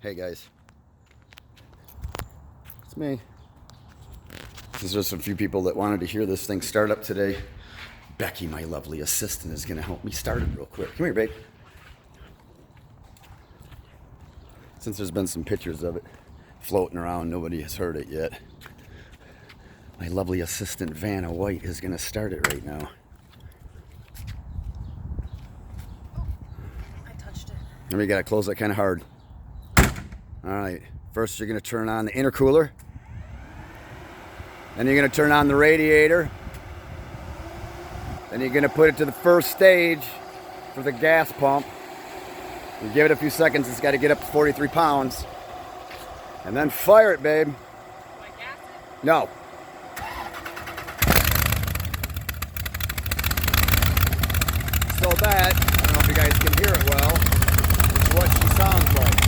Hey guys, it's me. There's just a few people that wanted to hear this thing start up today. Becky, my lovely assistant, is going to help me start it real quick. Come here, babe. Since there's been some pictures of it floating around, nobody has heard it yet. My lovely assistant, Vanna White, is going to start it right now. Oh, I touched it. And we got to close that kind of hard. All right, first you're going to turn on the intercooler. Then you're going to turn on the radiator. Then you're going to put it to the first stage for the gas pump. You give it a few seconds, it's got to get up to 43 pounds. And then fire it, babe. Do I gas it? No. So that, I don't know if you guys can hear it well, is what she sounds like.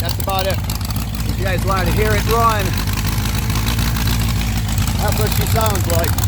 That's about it. If you guys wanted to hear it run, that's what she sounds like.